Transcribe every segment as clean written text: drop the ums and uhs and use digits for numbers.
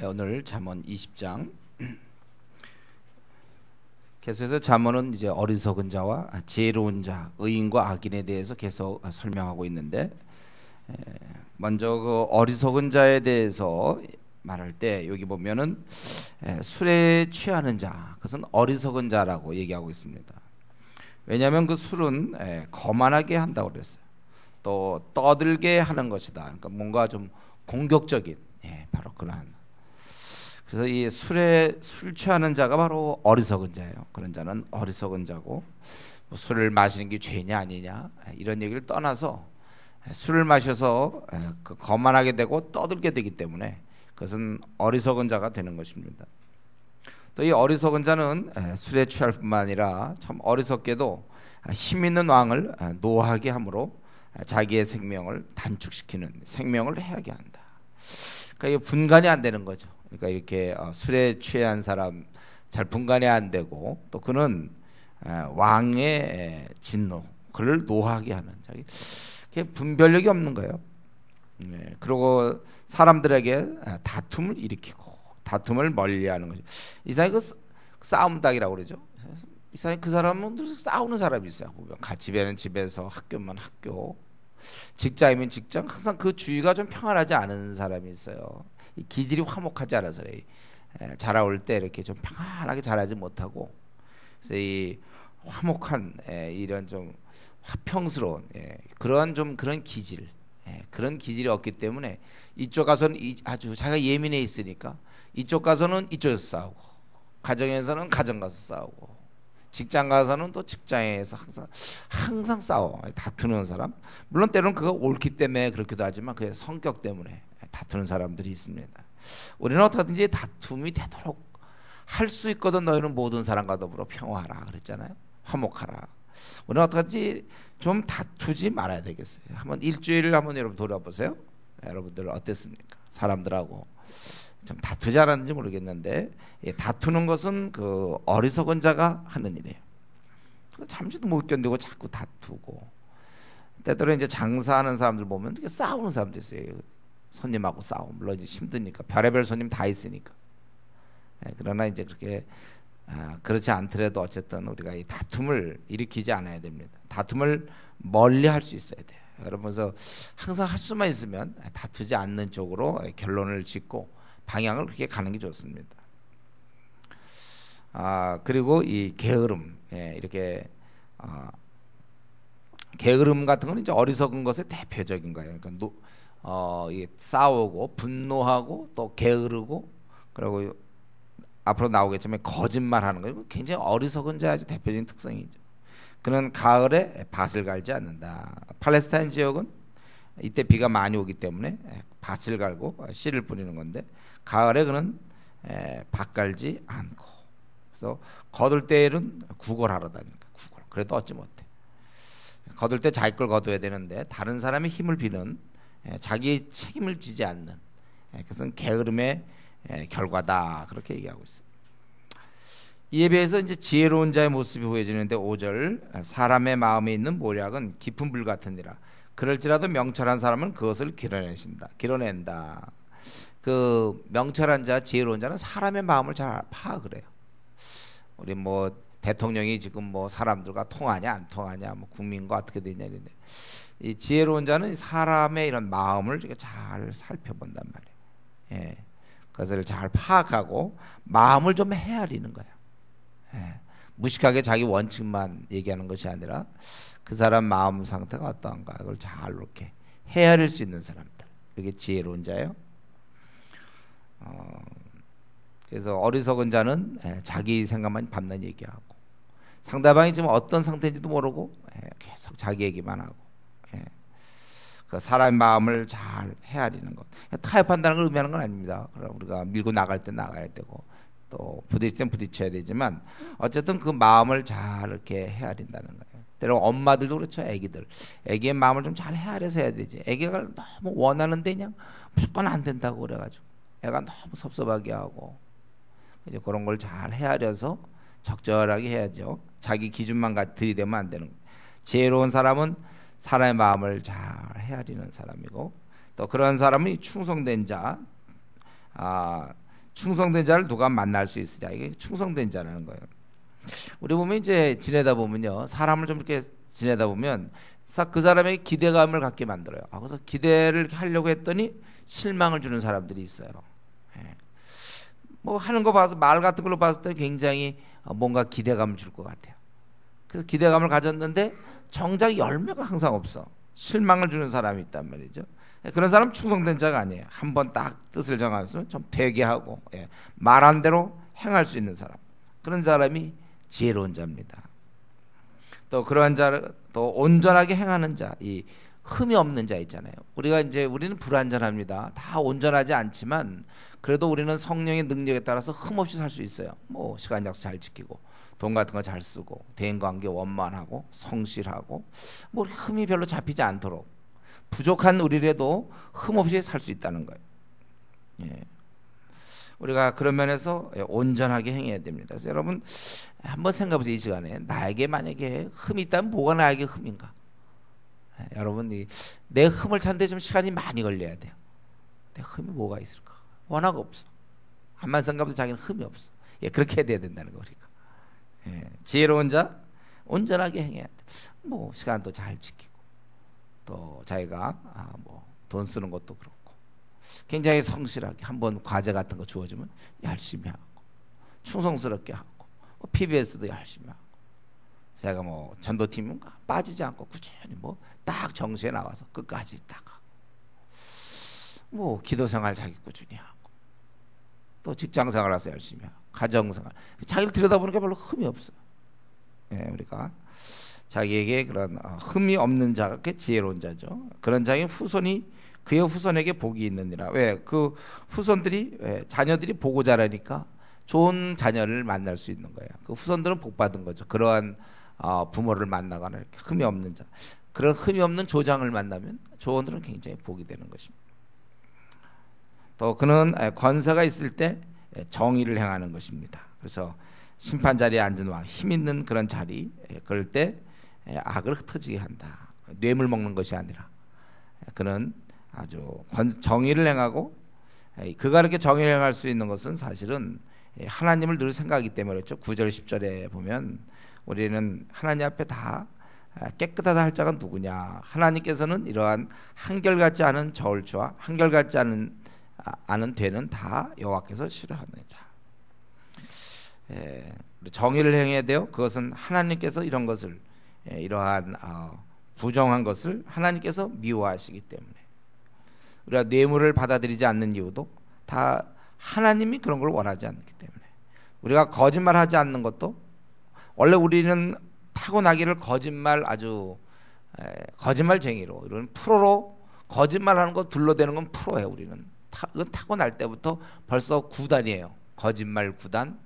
오늘 잠언 20장 계속해서 잠언은 이제 어리석은 자와 지혜로운 자, 의인과 악인에 대해서 계속 설명하고 있는데, 먼저 그 어리석은 자에 대해서 말할 때 여기 보면은 술에 취하는 자, 그것은 어리석은 자라고 얘기하고 있습니다. 왜냐하면 그 술은 거만하게 한다고 그랬어요. 또 떠들게 하는 것이다. 그러니까 뭔가 좀 공격적인, 바로 그러한. 그래서 이 술 취하는 자가 바로 어리석은 자예요. 그런 자는 어리석은 자고, 뭐 술을 마시는 게 죄냐 아니냐 이런 얘기를 떠나서 술을 마셔서 거만하게 되고 떠들게 되기 때문에 그것은 어리석은 자가 되는 것입니다. 또 이 어리석은 자는 술에 취할 뿐만 아니라 참 어리석게도 힘 있는 왕을 노하게 함으로 자기의 생명을 단축시키는, 생명을 해하게 한다. 그러니까 분간이 안 되는 거죠. 그러니까 이렇게 술에 취한 사람 잘 분간이 안 되고, 또 그는 왕의 진노, 그를 노하게 하는, 자기 분별력이 없는 거예요. 그리고 사람들에게 다툼을 일으키고 다툼을 멀리하는 거죠. 이상하게 그 싸움닭이라고 그러죠. 이상하게 그 사람은 늘 싸우는 사람이 있어요. 보면 집에는 집에서, 학교면 학교, 직장이면 직장, 항상 그 주위가 좀 평안하지 않은 사람이 있어요. 이 기질이 화목하지 않아서 자라올 때 이렇게 좀 평안하게 자라지 못하고, 그래서 이 화목한 이런 좀 화평스러운 그런 기질, 그런 기질이 없기 때문에 이쪽 가서는 아주 자기가 예민해 있으니까 이쪽 가서는 이쪽에서 싸우고, 가정에서는 가정 가서 싸우고, 직장 가서는 또 직장에서 항상 싸워, 다투는 사람. 물론 때로는 그가 옳기 때문에 그렇기도 하지만 그의 성격 때문에 다투는 사람들이 있습니다. 우리는 어떻게든지 다툼이 되도록 할 수 있거든. 너희는 모든 사람과 더불어 평화하라 그랬잖아요. 화목하라. 우리는 어떻게든지 좀 다투지 말아야 되겠어요. 한번 일주일을 한번 여러분 돌아보세요. 여러분들 어땠습니까? 사람들하고 좀 다투지 않았는지 모르겠는데, 다투는 것은 그 어리석은 자가 하는 일이에요. 잠시도 못 견디고 자꾸 다투고, 때때로 이제 장사하는 사람들 보면 이렇게 싸우는 사람도 있어요. 손님하고 싸움, 물론 이제 힘드니까 별의별 손님 다 있으니까. 그러나 이제 그렇게 그렇지 않더라도 어쨌든 우리가 이 다툼을 일으키지 않아야 됩니다. 다툼을 멀리 할 수 있어야 돼요. 여러분, 그래서 항상 할 수만 있으면 다투지 않는 쪽으로 결론을 짓고 방향을 그렇게 가는 게 좋습니다. 그리고 이 게으름, 이렇게 게으름 같은 건 이제 어리석은 것의 대표적인 거예요. 그러니까 싸우고 분노하고 또 게으르고, 그리고 앞으로 나오겠지만 거짓말하는 거, 굉장히 어리석은 자의 아주 대표적인 특성이죠. 그는 가을에 밭을 갈지 않는다. 팔레스타인 지역은 이때 비가 많이 오기 때문에 밭을 갈고 씨를 뿌리는 건데, 가을에 그는 밭 갈지 않고, 그래서 거둘 때는 구걸하러 다니니까 구걸. 그래도 얻지 못해. 거둘 때 자기 걸 거둬야 되는데 다른 사람의 힘을 비는, 자기 책임을 지지 않는, 그것은 게으름의 결과다, 그렇게 얘기하고 있어요. 이에 비해서 이제 지혜로운 자의 모습이 보여지는데, 5절 사람의 마음에 있는 모략은 깊은 불 같으니라. 그럴지라도 명철한 사람은 그것을 길어낸다. 그 명철한 자, 지혜로운 자는 사람의 마음을 잘 파악을 해요. 우리 뭐 대통령이 지금 뭐 사람들과 통하냐 안 통하냐, 뭐 국민과 어떻게 되냐 이런데, 이 지혜로운 자는 사람의 이런 마음을 잘 살펴본단 말이에요. 그것을 잘 파악하고 마음을 좀 헤아리는 거예요. 무식하게 자기 원칙만 얘기하는 것이 아니라 그 사람 마음 상태가 어떠한가, 그걸 잘 이렇게 헤아릴 수 있는 사람들, 이게 지혜로운 자예요. 그래서 어리석은 자는 자기 생각만 밤낮 얘기하고, 상대방이 지금 어떤 상태인지도 모르고 계속 자기 얘기만 하고, 그 사람의 마음을 잘 헤아리는 것. 타협한다는 걸 의미하는 건 아닙니다. 그럼 우리가 밀고 나갈 때 나가야 되고, 또 부딪힐 땐 부딪혀야 되지만, 어쨌든 그 마음을 잘 이렇게 헤아린다는 거예요. 때로 엄마들도 그렇죠. 애기의 마음을 좀 잘 헤아려서 해야 되지. 애기가 너무 원하는데 그냥 무조건 안 된다고 그래가지고 애가 너무 섭섭하게 하고, 이제 그런 걸 잘 헤아려서 적절하게 해야죠. 자기 기준만 들이대면 안 되는 거예요. 지혜로운 사람은 사람의 마음을 잘 헤아리는 사람이고, 또 그런 사람이 충성된 자, 충성된 자를 누가 만날 수 있으냐. 이게 충성된 자라는 거예요. 우리 보면 이제 지내다 보면요, 사람을 좀 이렇게 지내다 보면 그 사람에게 기대감을 갖게 만들어요. 그래서 기대를 하려고 했더니 실망을 주는 사람들이 있어요. 예. 뭐 하는 거 봐서, 말 같은 걸로 봤을 때 굉장히 뭔가 기대감을 줄 것 같아요. 그래서 기대감을 가졌는데 정작 열매가 항상 없어. 실망을 주는 사람이 있단 말이죠. 그런 사람은 충성된 자가 아니에요. 한번 딱 뜻을 정하면 좀 되게 하고, 예, 말한 대로 행할 수 있는 사람, 그런 사람이 지혜로운 자입니다. 또 그러한 자를 또 온전하게 행하는 자, 이 흠이 없는 자 있잖아요. 우리는 불완전합니다. 다 온전하지 않지만 그래도 우리는 성령의 능력에 따라서 흠 없이 살 수 있어요. 뭐 시간 약속 잘 지키고, 돈 같은 거 잘 쓰고, 대인 관계 원만하고, 성실하고, 뭐 흠이 별로 잡히지 않도록 부족한 우리라도 흠 없이 살 수 있다는 거예요. 예. 우리가 그런 면에서 온전하게 행해야 됩니다. 그래서 여러분 한번 생각해 보세요. 이 시간에 나에게 만약에 흠이 있다면 뭐가 나에게 흠인가? 여러분, 내 흠을 찾는데 좀 시간이 많이 걸려야 돼요. 내 흠이 뭐가 있을까? 워낙 없어. 한만 생각해도 자기는 흠이 없어. 예, 그렇게 해야 된다는 거. 우리가, 예, 지혜로운 자, 온전하게 행해야 돼. 뭐 시간도 잘 지키고, 또 자기가 뭐 돈 쓰는 것도 그렇고, 굉장히 성실하게, 한번 과제 같은 거 주어지면 열심히 하고, 충성스럽게 하고, PBS도 열심히 하고, 제가 뭐 전도팀은 빠지지 않고 꾸준히 뭐 딱 정시에 나와서 끝까지 딱 하고, 뭐 기도생활 자기 꾸준히 하고, 또 직장생활 와서 열심히 하고, 가정생활, 자기를 들여다보니까 별로 흠이 없어요. 예, 우리가 자기에게 그런 흠이 없는 자가 지혜로운 자죠. 그런 자의 후손이 그의 후손에게 복이 있느니라. 왜? 그 후손들이, 자녀들이 보고 자라니까 좋은 자녀를 만날 수 있는 거예요. 그 후손들은 복 받은 거죠. 그러한 부모를 만나거나 이렇게 흠이 없는 자, 그런 흠이 없는 조장을 만나면 조원들은 굉장히 복이 되는 것입니다. 또 그는 권세가 있을 때 정의를 행하는 것입니다. 그래서 심판 자리에 앉은 왕, 힘 있는 그런 자리, 그럴 때 악을 흩어지게 한다. 뇌물 먹는 것이 아니라 그는 아주 정의를 행하고, 그가 이렇게 정의를 행할 수 있는 것은 사실은 하나님을 늘 생각하기 때문에 그렇죠. 9절 10절에 보면 우리는 하나님 앞에 다 깨끗하다 할 자가 누구냐, 하나님께서는 이러한 한결같지 않은 저울추와 한결같지 않은 되는 다 여호와께서 싫어하느니라. 정의를 행해야 돼요. 그것은 하나님께서 이런 것을, 이러한 부정한 것을 하나님께서 미워하시기 때문에, 우리가 뇌물을 받아들이지 않는 이유도 다 하나님이 그런 걸 원하지 않기 때문에, 우리가 거짓말하지 않는 것도, 원래 우리는 타고나기를 거짓말쟁이로, 이런 프로로, 거짓말하는 거 둘러대는 건 프로예요. 우리는 타고날 때부터 벌써 9단이에요. 거짓말 9단,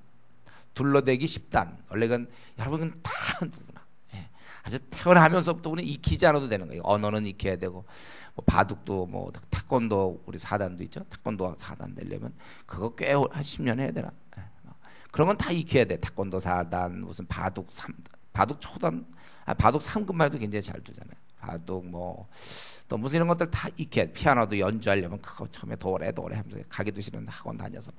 둘러대기 10단. 원래 여러분 다 누구나, 아주 태어나면서부터 우리는 익히지 않아도 되는 거예요. 언어는 익혀야 되고, 뭐 바둑도, 뭐 태권도 우리 4단도 있죠. 태권도 4단 되려면 그거 꽤 한 10년 해야 되나. 그런 건 다 익혀야 돼. 태권도 4단, 무슨 바둑 3단, 바둑 초단, 바둑 3급만 해도 굉장히 잘 두잖아요. 바둑 뭐 또 무슨 이런 것들 다 익혀야 돼. 피아노도 연주하려면 그거 처음에 도래 하면서 가기도 싫은 학원 다녀서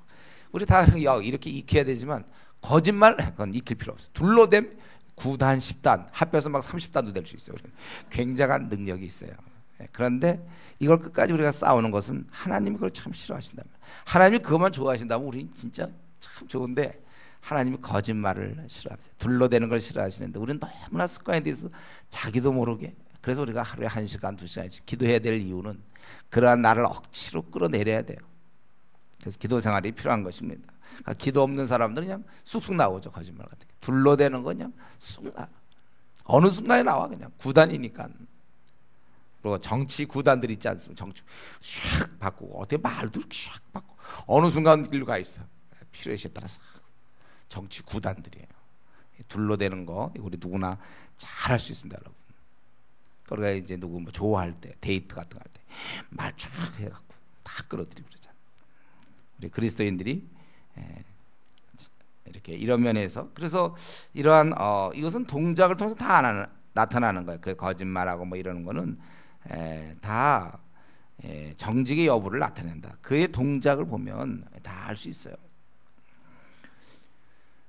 우리 다 이렇게 익혀야 되지만, 거짓말 그건 익힐 필요 없어. 둘러댐 9단 10단 합해서 막 30단도 될 수 있어요. 굉장한 능력이 있어요. 그런데 이걸 끝까지 우리가 싸우는 것은 하나님이 그걸 참 싫어하신다면, 하나님이 그것만 좋아하신다면 우리는 진짜 참 좋은데, 하나님이 거짓말을 싫어하세요. 둘러대는 걸 싫어하시는데 우리는 너무나 습관에 대해서 자기도 모르게, 그래서 우리가 하루에 1시간 2시간씩 기도해야 될 이유는 그러한 나를 억지로 끌어내려야 돼요. 그래서 기도 생활이 필요한 것입니다. 그러니까 기도 없는 사람들은 그냥 쑥쑥 나오죠. 거짓말 같은 게 둘러대는 거 그냥 쑥 나, 어느 순간에 나와. 그냥 구단이니까. 그리고 정치 구단들 있지 않습니까? 정치 샥 바꾸고, 어떻게 말도 샥 바꾸고, 어느 순간 길로 가 있어. 필요에 따라서 정치 구단들이에요. 둘러대는 거 우리 누구나 잘 할 수 있습니다, 여러분. 우리가 이제 누구 뭐 좋아할 때, 데이트 같은 거 할 때 말 쫙 해갖고 다 끌어들이고 그러잖아요. 우리 그리스도인들이 이렇게 이런 면에서, 그래서 이러한 이것은 동작을 통해서 다 나타나는 거예요. 그 거짓말하고 뭐 이러는 거는 다 정직의 여부를 나타낸다. 그의 동작을 보면 다 알 수 있어요.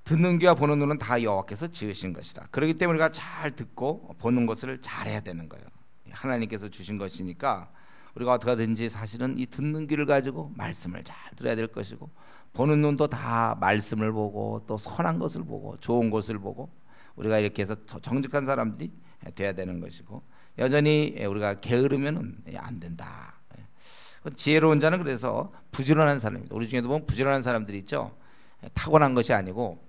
듣는 귀와 보는 눈은 다 여호와께서 지으신 것이라. 그렇기 때문에 우리가 잘 듣고 보는 것을 잘해야 되는 거예요. 하나님께서 주신 것이니까 우리가 어떻게든지 사실은 이 듣는 귀를 가지고 말씀을 잘 들어야 될 것이고, 보는 눈도 다 말씀을 보고 또 선한 것을 보고 좋은 것을 보고, 우리가 이렇게 해서 정직한 사람들이 돼야 되는 것이고, 여전히 우리가 게으르면은 안 된다. 지혜로운 자는 그래서 부지런한 사람입니다. 우리 중에도 보면 부지런한 사람들이 있죠. 타고난 것이 아니고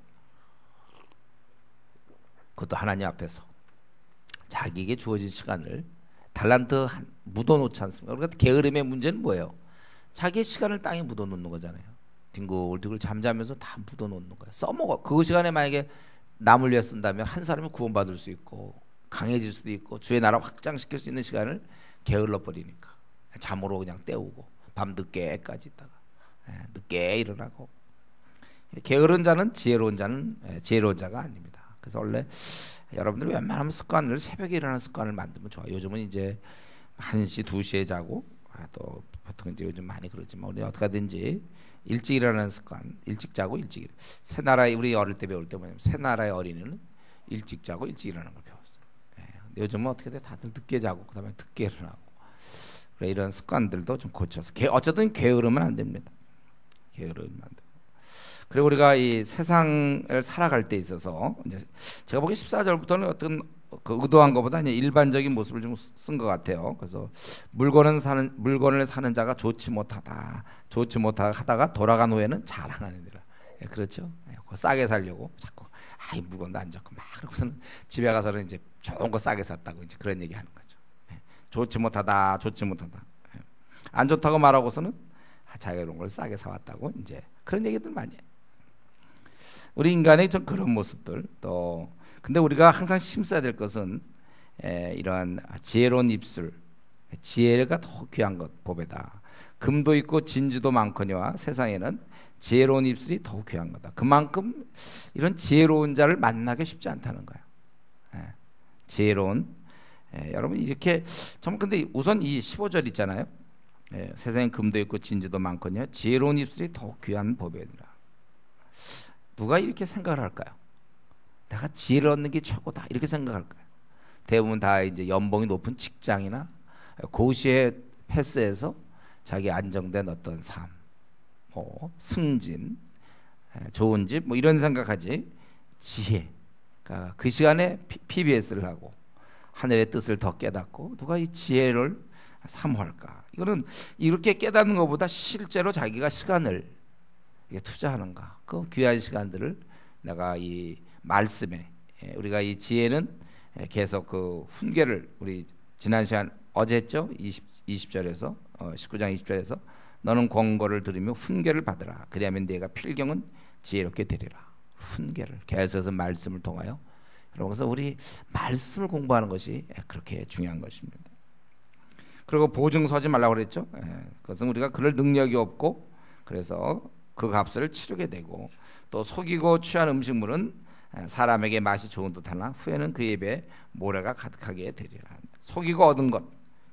그것도 하나님 앞에서 자기에게 주어진 시간을 달란트 묻어놓지 않습니까? 우리가 게으름의 문제는 뭐예요? 자기의 시간을 땅에 묻어놓는 거잖아요. 뒹굴뒹굴 잠자면서 다 묻어놓는 거예요. 써먹어. 그 시간에 만약에 남을 위해 쓴다면 한 사람이 구원받을 수 있고 강해질 수도 있고 주의 나라 확장시킬 수 있는 시간을 게을러 버리니까 잠으로 그냥 때우고 밤 늦게까지 있다가 늦게 일어나고. 게으른 자는 지혜로운 자가 아닙니다. 그래서 원래 여러분들 웬만하면 습관을 새벽에 일어나는 습관을 만들면 좋아요. 요즘은 이제 1시, 2시에 자고 또 보통 이제 요즘 많이 그러지만 우리 어떻게 하든지 일찍 일어나는 습관, 일찍 자고 일찍 일어나. 새 나라의 우리 어릴 때 배울 때 뭐냐면 새 나라의 어린이는 일찍 자고 일찍 일어나는 걸 배웠어요. 근데 요즘은 어떻게 돼? 다들 늦게 자고 그다음에 늦게 일어나고. 그래, 이런 습관들도 좀 고쳐서 어쨌든 게으르면 안 됩니다. 게으르면 안 돼요. 그리고 우리가 이 세상을 살아갈 때 있어서 이제 제가 보기 14절부터는 어떤 그 의도한 것보다 이제 일반적인 모습을 좀 쓴 것 같아요. 그래서 물건을 사는 자가 좋지 못하다 하다가 돌아간 후에는 자랑하느니라. 그렇죠. 싸게 살려고 자꾸 이 물건도 안 좋고 막 그러고서는 집에 가서는 이제 좋은 거 싸게 샀다고 이제 그런 얘기하는 거죠. 좋지 못하다. 안 좋다고 말하고서는 자기가 이런 걸 싸게 사왔다고 이제 그런 얘기들 많이 해요. 우리 인간의 좀 그런 모습들. 또 근데 우리가 항상 힘써야 될 것은 이러한 지혜로운 입술, 지혜가 더 귀한 것 보배다. 금도 있고 진주도 많거니와 세상에는 지혜로운 입술이 더 귀한 거다. 그만큼 이런 지혜로운 자를 만나기 쉽지 않다는 거예요. 지혜로운 여러분 이렇게 참 근데 우선 이 15절 있잖아요. 세상에 금도 있고 진주도 많거니와 지혜로운 입술이 더 귀한 보배니라. 누가 이렇게 생각을 할까요? 내가 지혜를 얻는 게 최고다 이렇게 생각할까요? 대부분 다 이제 연봉이 높은 직장이나 고시에 패스해서 자기 안정된 어떤 삶, 승진, 좋은 집 이런 생각하지. 지혜, 그러니까 그 시간에 PBS를 하고 하늘의 뜻을 더 깨닫고 누가 이 지혜를 사모할까? 이거는 이렇게 깨닫는 것보다 실제로 자기가 시간을 투자하는가? 그 귀한 시간들을 내가 이 말씀에 우리가 이 지혜는 계속 그 훈계를 우리 지난 시간 어제 했죠? 20절에서 19장 20절에서 너는 권고를 들으며 훈계를 받으라. 그리하면 네가 필경은 지혜롭게 되리라. 훈계를 계속해서 말씀을 통하여 그래서 우리 말씀을 공부하는 것이 그렇게 중요한 것입니다. 그리고 보증 서지 말라고 그랬죠. 그것은 우리가 그럴 능력이 없고 그래서 그 값을 치르게 되고 또 속이고 취한 음식물은 사람에게 맛이 좋은 듯하나 후에는 그 입에 모래가 가득하게 되리라. 속이고 얻은 것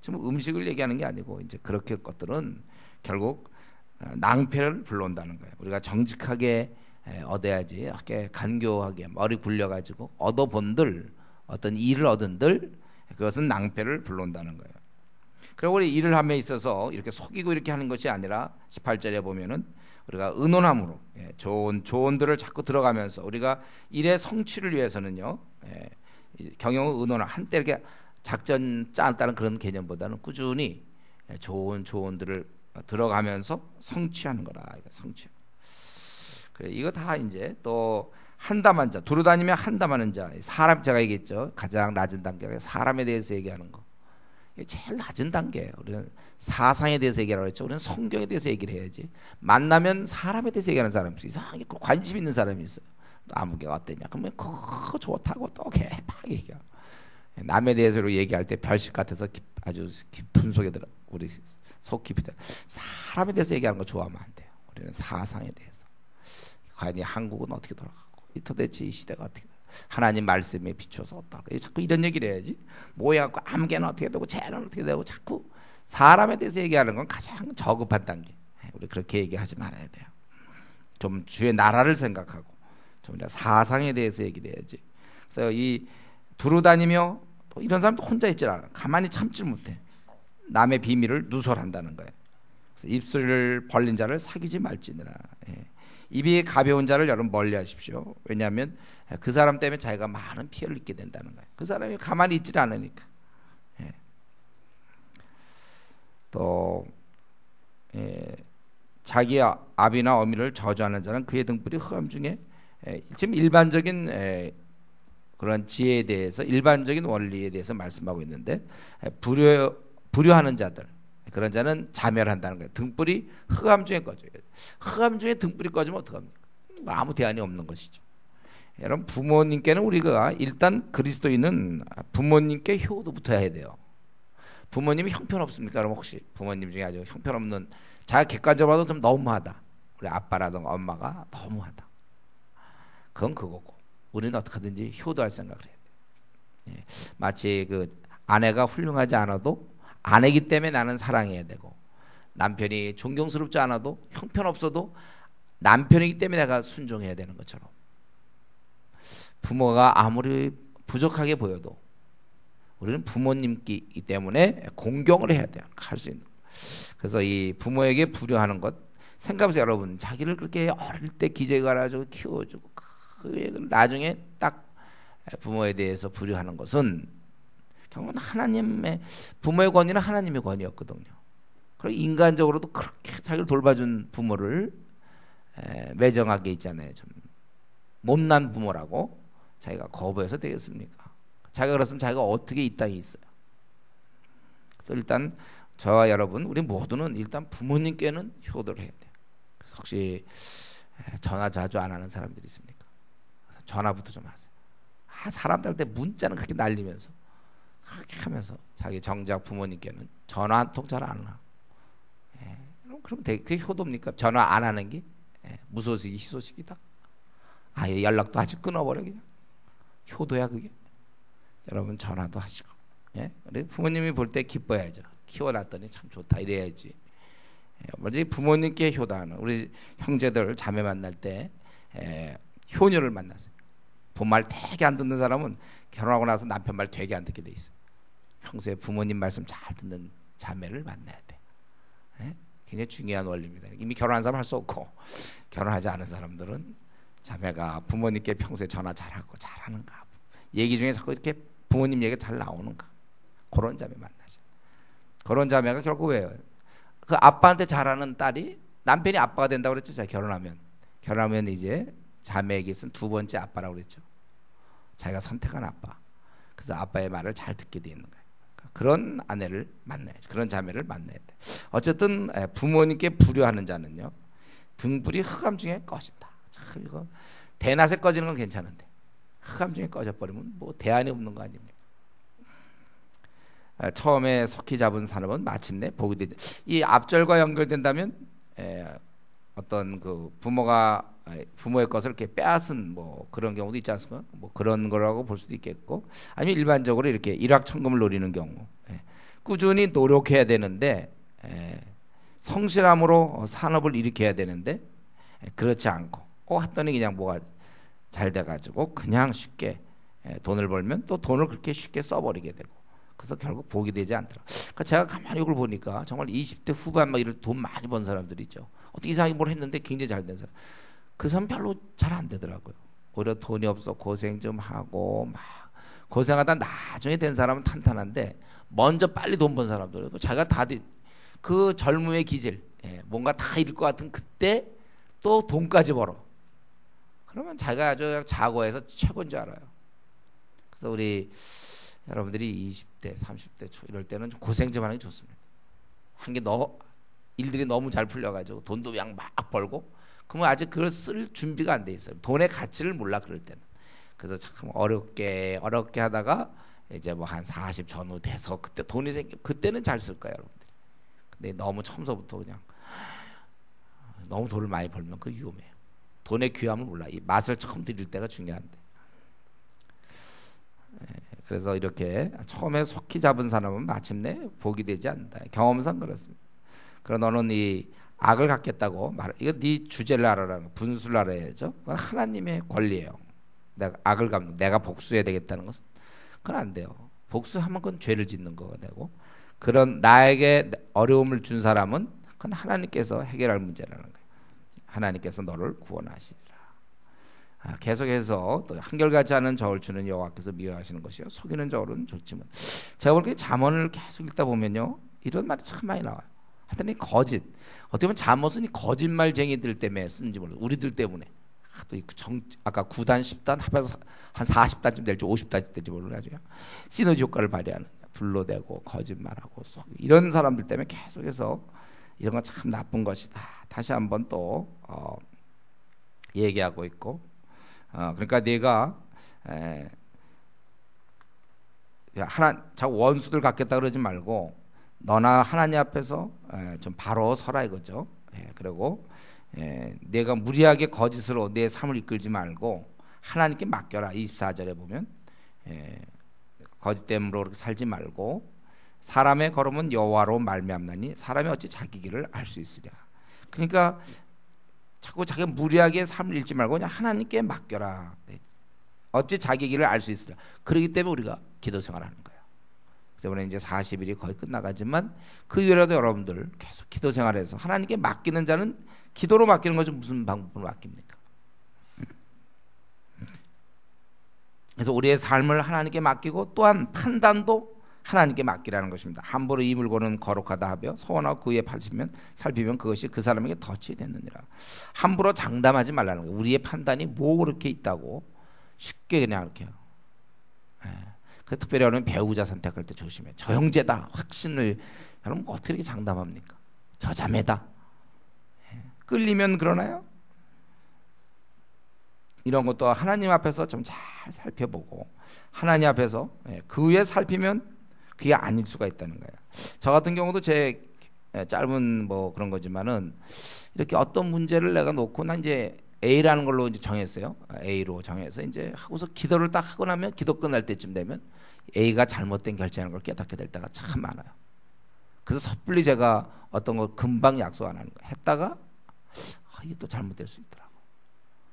지금 음식을 얘기하는 게 아니고 이제 그렇게 것들은 결국 낭패를 불러온다는 거예요. 우리가 정직하게 얻어야지 이렇게 간교하게 머리 굴려가지고 얻어본들 어떤 일을 얻은들 그것은 낭패를 불러온다는 거예요. 그리고 우리 일을 함에 있어서 이렇게 속이고 이렇게 하는 것이 아니라 18절에 보면은 우리가 의논함으로 좋은 조언들을 자꾸 들어가면서 우리가 일의 성취를 위해서는요 경영의 의논을 한때 이렇게 작전 짠다는 그런 개념보다는 꾸준히 좋은 조언들을 들어가면서 성취하는 거라. 성취. 그래 이거 다 이제 또 한담한 자 두루 다니며 한담하는 자 사람 제가 얘기했죠. 가장 낮은 단계가 사람에 대해서 얘기하는 거. 제일 낮은 단계예요. 우리는 사상에 대해서 얘기하라고 했죠. 우리는 성경에 대해서 얘기를 해야지. 만나면 사람에 대해서 얘기하는 사람이 있어요. 이상하게 관심 있는 사람이 있어요. 아무개가 어땠냐? 그러면 그거 좋다고 또 개팍 얘기하고 남에 대해서 얘기할 때 별식 같아서 아주 깊은 속에 들어 우리 속 깊이 들어. 사람에 대해서 얘기하는 거 좋아하면 안 돼요. 우리는 사상에 대해서. 과연 이 한국은 어떻게 돌아가고 도대체 이 시대가 어떻게 하나님 말씀에 비춰서 어떨까? 자꾸 이런 얘기를 해야지. 뭐야고 아무개는 어떻게 되고 쟤는 어떻게 되고 자꾸 사람에 대해서 얘기하는 건 가장 저급한 단계. 우리 그렇게 얘기하지 말아야 돼요. 좀 주의 나라를 생각하고 좀 이제 사상에 대해서 얘기를 해야지. 그래서 이 두루 다니며 또 이런 사람도 혼자 있질 않아. 가만히 참질 못해. 남의 비밀을 누설한다는 거예요. 그래서 입술을 벌린 자를 사귀지 말지니라. 예. 입이 가벼운 자를 여러분 멀리하십시오. 왜냐하면 그 사람 때문에 자기가 많은 피해를 입게 된다는 거예요. 그 사람이 가만히 있질 않으니까. 예. 또 자기 아비나 어미를 저주하는 자는 그의 등불이 흑암 중에 지금 일반적인 그런 지혜에 대해서 일반적인 원리에 대해서 말씀하고 있는데 불효하는 자들 그런 자는 자멸한다는 거예요. 등불이 흑암 중에 꺼져요. 흑암 중에 등불이 꺼지면 어떡합니까? 아무 대안이 없는 것이죠. 여러분 부모님께는 우리가 일단 그리스도인은 부모님께 효도부터 해야 돼요. 부모님이 형편없습니까? 여러분 혹시 부모님 중에 아주 형편없는 자기가 객관적으로 봐도 좀 너무하다. 우리 아빠라든가 엄마가 너무하다. 그건 그거고 우리는 어떻게든지 효도할 생각을 해야 돼요. 예. 마치 그 아내가 훌륭하지 않아도 아내기 때문에 나는 사랑해야 되고 남편이 존경스럽지 않아도 형편없어도 남편이기 때문에 내가 순종해야 되는 것처럼 부모가 아무리 부족하게 보여도 우리는 부모님이기 때문에 공경을 해야 돼요. 할 수 있는. 그래서 이 부모에게 불효하는 것 생각해보세요. 여러분 자기를 그렇게 어릴 때 기저귀 갈아주고 키워주고 나중에 딱 부모에 대해서 불효하는 것은 결국은 하나님의 부모의 권위는 하나님의 권위였거든요. 그리고 인간적으로도 그렇게 자기를 돌봐준 부모를 매정하게 있잖아요. 좀 못난 부모라고 자기가 거부해서 되겠습니까? 자기가 그랬으면 자기가 어떻게 이 땅에 있어요. 그래서 일단 저와 여러분 우리 모두는 일단 부모님께는 효도를 해야 돼요. 그래서 혹시 전화 자주 안 하는 사람들이 있습니까? 전화부터 좀 하세요. 사람들한테 문자는 그렇게 날리면서 그렇게 하면서 자기 정작 부모님께는 전화 한 통 잘 안 하고 그럼 그게 효도입니까? 전화 안 하는 게 무소식이 희소식이다. 아예 연락도 아직 끊어버려 그냥. 효도야 그게. 여러분 전화도 하시고 우리 부모님이 볼 때 기뻐야죠. 키워놨더니 참 좋다 이래야지. 먼저 부모님께 효도하는 우리 형제들 자매 만날 때 효녀를 만나세요. 부모 말 되게 안 듣는 사람은 결혼하고 나서 남편 말 되게 안 듣게 돼 있어요. 평소에 부모님 말씀 잘 듣는 자매를 만나야 돼. 굉장히 중요한 원리입니다. 이미 결혼한 사람 할 수 없고 결혼하지 않은 사람들은 자매가 부모님께 평소에 전화 잘하고 잘하는가 얘기 중에 자꾸 이렇게 부모님 얘기가 잘 나오는가 그런 자매 만나죠. 그런 자매가 결국 왜요? 그 아빠한테 잘하는 딸이 남편이 아빠가 된다고 그랬죠. 제가 결혼하면 이제 자매에게 쓴 두 번째 아빠라고 그랬죠. 자기가 선택한 아빠. 그래서 아빠의 말을 잘 듣게 되는 거예요. 그런 아내를 만나야죠. 그런 자매를 만나야 돼. 어쨌든 부모님께 불효하는 자는요 등불이 흑암 중에 꺼진다. 참 이거 대낮에 꺼지는 건 괜찮은데 흑암 중에 꺼져버리면 뭐 대안이 없는 거 아닙니까? 처음에 속히 잡은 사람은 마침내 복이 되죠. 이 앞절과 연결된다면 어떤 그 부모가 부모의 것을 이렇게 빼앗은 뭐 그런 경우도 있지 않습니까? 뭐 그런 거라고 볼 수도 있겠고, 아니면 일반적으로 이렇게 일확천금을 노리는 경우, 꾸준히 노력해야 되는데 성실함으로 산업을 일으켜야 되는데 그렇지 않고 했더니 그냥 뭐가 잘 돼가지고 그냥 쉽게 돈을 벌면 또 돈을 그렇게 쉽게 써버리게 되고, 그래서 결국 복이 되지 않더라. 그러니까 제가 가만히 이걸 보니까 정말 20대 후반 막 이런 돈 많이 번 사람들 있죠. 어떻게 이상하게 뭘 했는데 굉장히 잘 된 사람. 그 사람 별로 잘 안 되더라고요. 오히려 돈이 없어 고생 좀 하고 막 고생하다 나중에 된 사람은 탄탄한데 먼저 빨리 돈 번 사람들, 자기가 다 그 젊음의 기질, 뭔가 다 잃을 것 같은 그때 또 돈까지 벌어. 그러면 자기가 아주 자고해서 최고인 줄 알아요. 그래서 우리 여러분들이 20대, 30대 초 이럴 때는 좀 고생 좀 하는 게 좋습니다. 한 게 일들이 너무 잘 풀려가지고 돈도 그냥 막 벌고, 그러면 아직 그걸 쓸 준비가 안 돼 있어요. 돈의 가치를 몰라 그럴 때는. 그래서 참 어렵게 하다가 이제 뭐 한 40 전후 돼서 그때 돈이 그때는 잘 쓸 거예요, 여러분들이. 근데 너무 처음서부터 그냥 너무 돈을 많이 벌면 그 위험해요. 돈의 귀함을 몰라. 이 맛을 처음 들일 때가 중요한데. 그래서 이렇게 처음에 속히 잡은 사람은 마침내 복이 되지 않는다. 경험상 그렇습니다. 그러나 너는 이 악을 갖겠다고 말. 이거 네 주제를 알아라는 거, 분수를 알아야죠. 그건 하나님의 권리예요. 내가 악을 갚는, 내가 복수해야 되겠다는 것은 그건 안 돼요. 복수하면 그건 죄를 짓는 거가 되고, 그런 나에게 어려움을 준 사람은 그건 하나님께서 해결할 문제라는 거예요. 하나님께서 너를 구원하시리라. 계속해서 또 한결같지 않은 저울 주는 여호와께서 미워하시는 것이요 속이는 저울은 좋지만, 제가 보니까 잠언을 계속 읽다 보면요 이런 말이 참 많이 나와요. 하여튼 이 거짓, 어떻게 보면 잠언은 이 거짓말쟁이들 때문에 쓴지 몰라요. 우리들 때문에. 또 아까 9단 10단 합해서 한 40단쯤 될지 50단쯤 될지 몰라요. 시너지 효과를 발휘하는, 불로대고 거짓말하고 이런 사람들 때문에 계속해서 이런 건 참 나쁜 것이다. 다시 한번 또 얘기하고 있고, 그러니까 네가 자꾸 원수들 갖겠다 그러지 말고 너나 하나님 앞에서 좀 바로 서라 이거죠. 그리고 내가 무리하게 거짓으로 내 삶을 이끌지 말고 하나님께 맡겨라. 24절에 보면 거짓됨으로 그렇게 살지 말고 사람의 걸음은 여호와로 말미암나니 사람이 어찌 자기 길을 알 수 있으랴. 그러니까 자꾸 자기가 무리하게 삶을 잃지 말고 그냥 하나님께 맡겨라. 어찌 자기 길을 알 수 있으랴. 그렇기 때문에 우리가 기도 생활하는 거예요. 그래서 오늘 이제 40일이 거의 끝나가지만 그 이후에라도 여러분들 계속 기도 생활해서 하나님께 맡기는 자는 기도로 맡기는 거죠. 무슨 방법으로 맡깁니까? 그래서 우리의 삶을 하나님께 맡기고 또한 판단도 하나님께 맡기라는 것입니다. 함부로 이 물건은 거룩하다 하며 소원하고 그에 살피면 그것이 그 사람에게 덫이 됐느니라. 함부로 장담하지 말라는 거예요. 우리의 판단이 뭐 그렇게 있다고 쉽게 그냥 이렇게 해요. 그래서 특별히 여러분 배우자 선택할 때 조심해. 저 형제다 확신을 여러분 어떻게 이렇게 장담합니까? 저 자매다 끌리면 그러나요? 이런 것도 하나님 앞에서 좀 잘 살펴보고 하나님 앞에서 그 후에 살피면 그게 아닐 수가 있다는 거예요. 저 같은 경우도 제 짧은 뭐 그런 거지만은 이렇게 어떤 문제를 내가 놓고 난 이제 A라는 걸로 이제 정했어요. A로 정해서 이제 하고서 기도를 딱 하고 나면 기도 끝날 때쯤 되면 A가 잘못된 결정하는 걸 깨닫게 될 때가 참 많아요. 그래서 섣불리 제가 어떤 거 금방 약속 안 하는 거 했다가 이게 또 잘못될 수 있더라고.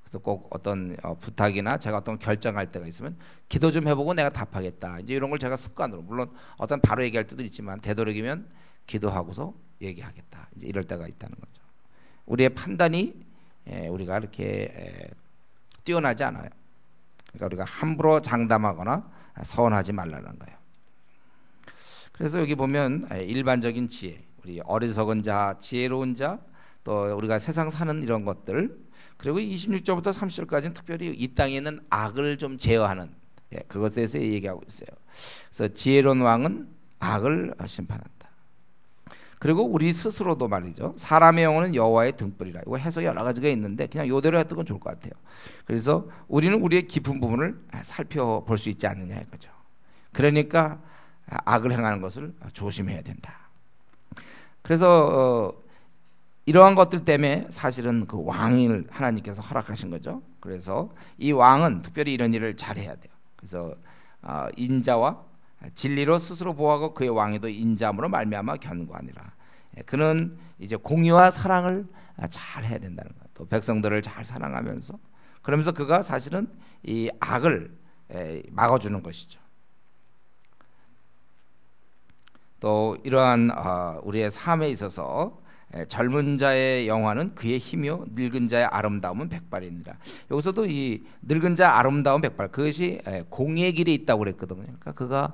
그래서 꼭 어떤 부탁이나 제가 어떤 결정할 때가 있으면 기도 좀 해보고 내가 답하겠다. 이제 이런 걸 제가 습관으로, 물론 어떤 바로 얘기할 때도 있지만 되도록이면 기도하고서 얘기하겠다. 이제 이럴 때가 있다는 거죠. 우리의 판단이 우리가 이렇게 뛰어나지 않아요. 그러니까 우리가 함부로 장담하거나 서운하지 말라는 거예요. 그래서 여기 보면 일반적인 지혜, 우리 어리석은 자, 지혜로운 자, 또 우리가 세상 사는 이런 것들, 그리고 26절부터 30절까지는 특별히 이 땅에 있는 악을 좀 제어하는 그것에 대해서 얘기하고 있어요. 그래서 지혜로운 왕은 악을 심판한다. 그리고 우리 스스로도 말이죠. 사람의 영혼은 여호와의 등불이라. 이거 해석 여러 가지가 있는데 그냥 이대로 했던 건 좋을 것 같아요. 그래서 우리는 우리의 깊은 부분을 살펴볼 수 있지 않느냐 이거죠. 그러니까 악을 행하는 것을 조심해야 된다. 그래서 이러한 것들 때문에 사실은 그 왕을 하나님께서 허락하신 거죠. 그래서 이 왕은 특별히 이런 일을 잘해야 돼요. 그래서 인자와 진리로 스스로 보호하고 그의 왕에도 인자함으로 말미암아 견고하니라. 그는 이제 공의와 사랑을 잘 해야 된다는 거예요. 또 백성들을 잘 사랑하면서, 그러면서 그가 사실은 이 악을 막아주는 것이죠. 또 이러한 우리의 삶에 있어서 젊은 자의 영화는 그의 힘이요 늙은 자의 아름다움은 백발이니라. 여기서도 이 늙은 자 아름다움 백발, 그것이 공의의 길에 있다고 그랬거든요. 그러니까 그가